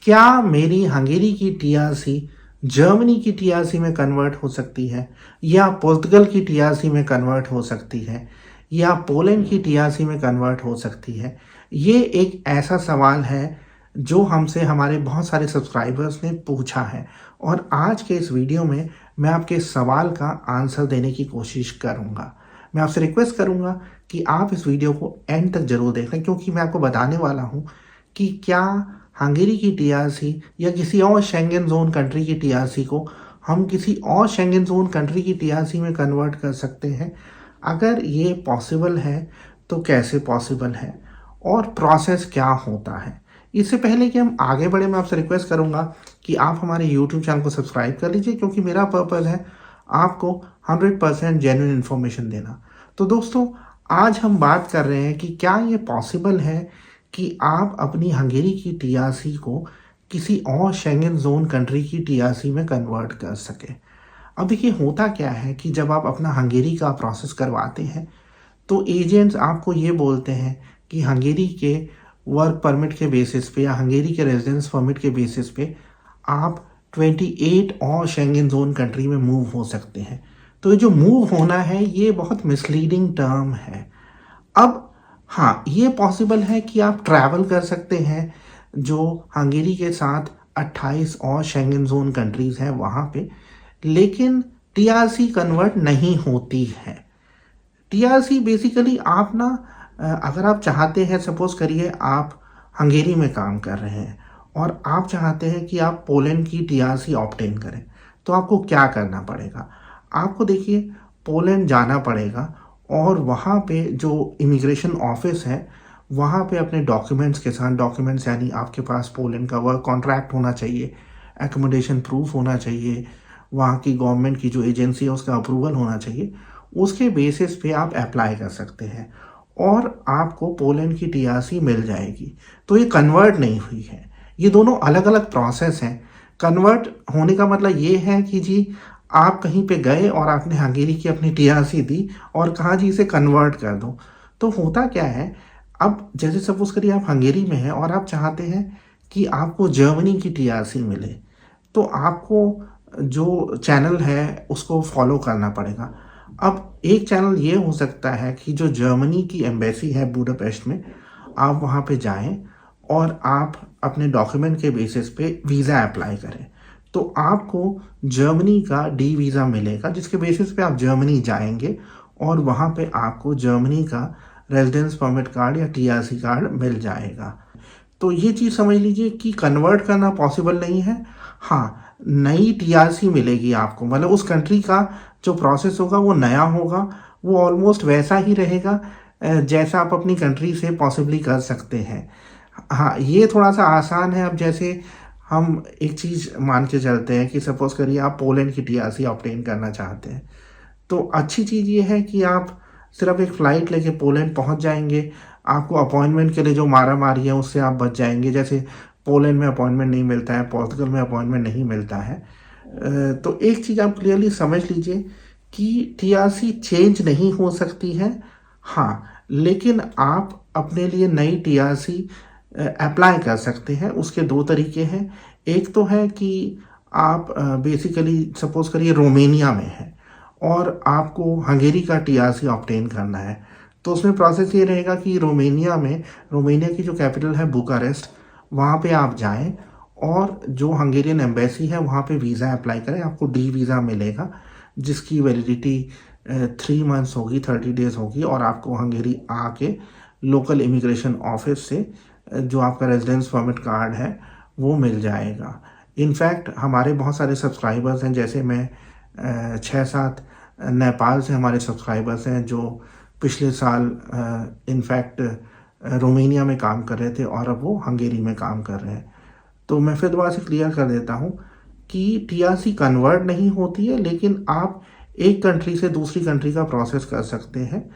क्या मेरी हंगेरी की टीआरसी जर्मनी की टीआरसी में कन्वर्ट हो सकती है, या पुर्तगाल की टीआरसी में कन्वर्ट हो सकती है, या पोलैंड की टीआरसी में कन्वर्ट हो सकती है? ये एक ऐसा सवाल है जो हमसे हमारे बहुत सारे सब्सक्राइबर्स ने पूछा है, और आज के इस वीडियो में मैं आपके सवाल का आंसर देने की कोशिश करूँगा। मैं आपसे रिक्वेस्ट करूँगा कि आप इस वीडियो को एंड तक ज़रूर देखें, क्योंकि मैं आपको बताने वाला हूँ कि क्या हंगेरी की टीआरसी या किसी और शेंगन ज़ोन कंट्री की टीआरसी को हम किसी और शेंगन ज़ोन कंट्री की टीआरसी में कन्वर्ट कर सकते हैं। अगर ये पॉसिबल है तो कैसे पॉसिबल है, और प्रोसेस क्या होता है। इससे पहले कि हम आगे बढ़े, मैं आपसे रिक्वेस्ट करूंगा कि आप हमारे यूट्यूब चैनल को सब्सक्राइब कर लीजिए, क्योंकि मेरा पर्पज़ है आपको 100% जेन्युइन इन्फॉर्मेशन देना। तो दोस्तों, आज हम बात कर रहे हैं कि क्या ये पॉसिबल है कि आप अपनी हंगेरी की टीआरसी को किसी और शेंगन जोन कंट्री की टीआरसी में कन्वर्ट कर सके। अब देखिए, होता क्या है कि जब आप अपना हंगेरी का प्रोसेस करवाते हैं तो एजेंट्स आपको ये बोलते हैं कि हंगेरी के वर्क परमिट के बेसिस पे या हंगेरी के रेजिडेंस परमिट के बेसिस पे आप 28 और शेंगन जोन कंट्री में मूव हो सकते हैं। तो ये जो मूव होना है, ये बहुत मिसलीडिंग टर्म है। अब हाँ, ये पॉसिबल है कि आप ट्रैवल कर सकते हैं जो हंगेरी के साथ 28 और शेंगन जोन कंट्रीज़ हैं वहाँ पे, लेकिन टीआरसी कन्वर्ट नहीं होती है। टीआरसी बेसिकली आप ना, अगर आप चाहते हैं, सपोज करिए आप हंगेरी में काम कर रहे हैं और आप चाहते हैं कि आप पोलैंड की टीआरसी ऑब्टेन करें, तो आपको क्या करना पड़ेगा? आपको देखिए, पोलैंड जाना पड़ेगा और वहाँ पे जो इमिग्रेशन ऑफिस है, वहाँ पे अपने डॉक्यूमेंट्स के साथ, डॉक्यूमेंट्स यानी आपके पास पोलैंड का वर्क कॉन्ट्रैक्ट होना चाहिए, एकोमोडेशन प्रूफ होना चाहिए, वहाँ की गवर्नमेंट की जो एजेंसी है उसका अप्रूवल होना चाहिए। उसके बेसिस पे आप अप्लाई कर सकते हैं और आपको पोलैंड की टीआरसी मिल जाएगी। तो ये कन्वर्ट नहीं हुई है, ये दोनों अलग अलग प्रोसेस हैं। कन्वर्ट होने का मतलब ये है कि जी, आप कहीं पे गए और आपने हंगेरी की अपनी टीआरसी दी और कहा जी इसे कन्वर्ट कर दो। तो होता क्या है, अब जैसे सपोज करिए आप हंगेरी में हैं और आप चाहते हैं कि आपको जर्मनी की टीआरसी मिले, तो आपको जो चैनल है उसको फॉलो करना पड़ेगा। अब एक चैनल ये हो सकता है कि जो जर्मनी की एम्बेसी है बुडापेस्ट में, आप वहाँ पे जाएं और आप अपने डॉक्यूमेंट के बेसिस पे वीज़ा अप्लाई करें। तो आपको जर्मनी का डी वीज़ा मिलेगा, जिसके बेसिस पे आप जर्मनी जाएंगे और वहाँ पे आपको जर्मनी का रेजिडेंस परमिट कार्ड या टीआरसी कार्ड मिल जाएगा। तो ये चीज़ समझ लीजिए कि कन्वर्ट करना पॉसिबल नहीं है। हाँ, नई टीआरसी मिलेगी आपको, मतलब उस कंट्री का जो प्रोसेस होगा वो नया होगा, वो ऑलमोस्ट वैसा ही रहेगा जैसा आप अपनी कंट्री से पॉसिबली कर सकते हैं। हाँ, ये थोड़ा सा आसान है। अब जैसे हम एक चीज़ मान के चलते हैं कि सपोज करिए आप पोलैंड की टीआरसी ऑब्टेन करना चाहते हैं, तो अच्छी चीज़ ये है कि आप सिर्फ एक फ़्लाइट लेके पोलैंड पहुंच जाएंगे। आपको अपॉइंटमेंट के लिए जो मारा मारी है उससे आप बच जाएंगे। जैसे पोलैंड में अपॉइंटमेंट नहीं मिलता है, पोर्तुगल में अपॉइंटमेंट नहीं मिलता है। तो एक चीज़ आप क्लियरली समझ लीजिए कि टीआरसी चेंज नहीं हो सकती है। हाँ, लेकिन आप अपने लिए नई टीआरसी अप्लाई कर सकते हैं। उसके दो तरीके हैं। एक तो है कि आप बेसिकली सपोज करिए रोमेनिया में है और आपको हंगेरी का टीआरसी ऑब्टेन करना है, तो उसमें प्रोसेस ये रहेगा कि रोमेनिया की जो कैपिटल है बुकारेस्ट, वहाँ पे आप जाएं और जो हंगेरियन एम्बेसी है वहाँ पे वीज़ा अप्लाई करें। आपको डी वीज़ा मिलेगा जिसकी वैलिडिटी 3 मंथ्स होगी, 30 डेज़ होगी, और आपको हंगेरी आके लोकल इमिग्रेशन ऑफिस से जो आपका रेजिडेंस परमिट कार्ड है वो मिल जाएगा। इनफैक्ट हमारे बहुत सारे सब्सक्राइबर्स हैं, जैसे मैं 6-7 नेपाल से हमारे सब्सक्राइबर्स हैं जो पिछले साल इनफैक्ट रोमेनिया में काम कर रहे थे और अब वो हंगेरी में काम कर रहे हैं। तो मैं फिर दोबारा से क्लियर कर देता हूँ कि टीआरसी कन्वर्ट नहीं होती है, लेकिन आप एक कंट्री से दूसरी कंट्री का प्रोसेस कर सकते हैं।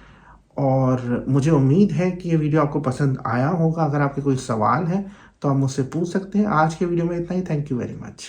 और मुझे उम्मीद है कि ये वीडियो आपको पसंद आया होगा। अगर आपके कोई सवाल है तो आप मुझसे पूछ सकते हैं। आज के वीडियो में इतना ही। Thank you very much.